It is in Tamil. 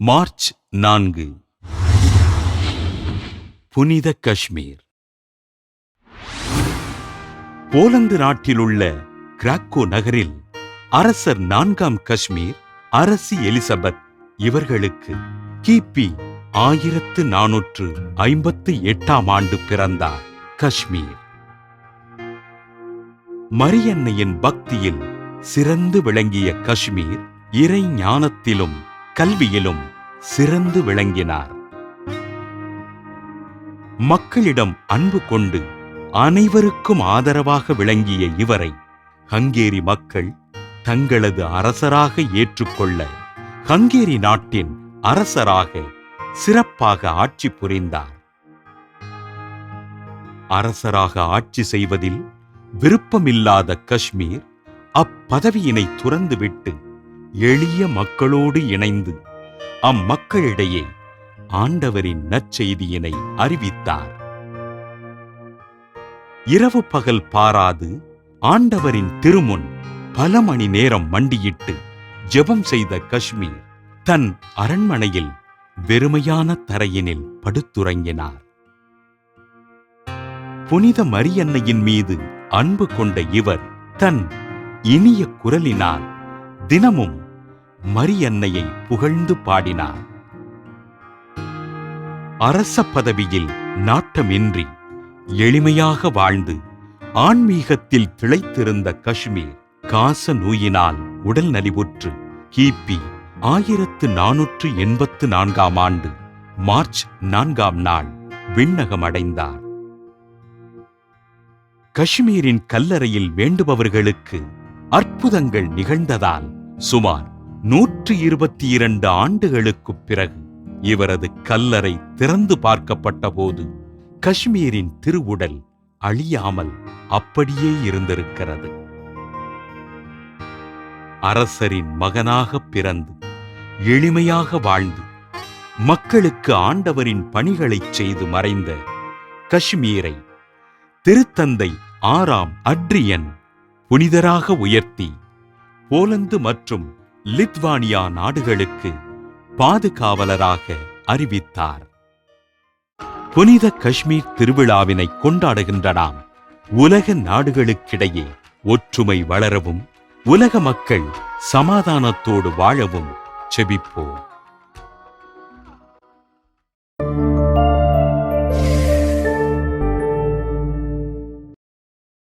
மார்ச் 4. புனித காஷ்மீர். போலந்து நாட்டிலுள்ள கிராக்கோ நகரில் அரசர் 4ஆம் காஷ்மீர் அரசி எலிசபெத் இவர்களுக்கு கிபி 1458ஆம் ஆண்டு பிறந்தார். காஷ்மீர் மரியன்னையின் பக்தியில் சிறந்து விளங்கிய காஷ்மீர் இறை ஞானத்திலும் கல்வியிலும் சிறந்து விளங்கினார். மக்களிடம் அன்பு கொண்டு அனைவருக்கும் ஆதரவாக விளங்கிய இவரை ஹங்கேரி மக்கள் தங்களது அரசராக ஏற்றுக்கொள்ள ஹங்கேரி நாட்டின் அரசராக சிறப்பாக ஆட்சி புரிந்தார். அரசராக ஆட்சி செய்வதில் விருப்பமில்லாத காஷ்மீர் அப்பதவியினை துறந்துவிட்டு எளிய மக்களோடு இணைந்து அம்மக்களிடையே ஆண்டவரின் நற்செய்தியினை அறிவித்தார். இரவு பகல் பாராது ஆண்டவரின் திருமுன் பல மணி நேரம் மண்டியிட்டு ஜெபம் செய்த காஷ்மீர் தன் அரண்மனையில் வெறுமையான தரையினில் படுத்துறங்கினார். புனித மரியன்னையின் மீது அன்பு கொண்ட இவர் தன் இனிய குரலினால் தினமும் மரியன்னையை புகழ்ந்து பாடினார். அரச பதவியில் நாட்டமின்றி எளிமையாக வாழ்ந்து ஆன்மீகத்தில் திளைத்திருந்த காஷ்மீர் காச நோயினால் உடல் நலிவுற்று கிபி 1484ஆம் ஆண்டு மார்ச் 4ஆம் நாள் விண்ணகம் அடைந்தார். காஷ்மீரின் கல்லறையில் வேண்டுபவர்களுக்கு அற்புதங்கள் நிகழ்ந்ததால் சுமார் 122 ஆண்டுகளுக்குப் பிறகு இவரது கல்லறை திறந்து பார்க்கப்பட்ட போது காஷ்மீரின் திருவுடல் அழியாமல் அப்படியே இருந்திருக்கிறது. அரசரின் மகனாக பிறந்து எளிமையாக வாழ்ந்து மக்களுக்கு ஆண்டவரின் பணிகளைச் செய்து மறைந்த காஷ்மீரை திருத்தந்தை 6ஆம் அட்ரியன் புனிதராக உயர்த்தி போலந்து மற்றும் லித்வானியா நாடுகளுக்கு பாதுகாவலராக அறிவித்தார். புனித காஷ்மீர் திருவிழாவினை கொண்டாடுகின்ற நாம் உலக நாடுகளுக்கிடையே ஒற்றுமை வளரவும் உலக மக்கள் சமாதானத்தோடு வாழவும் செபிப்போம்.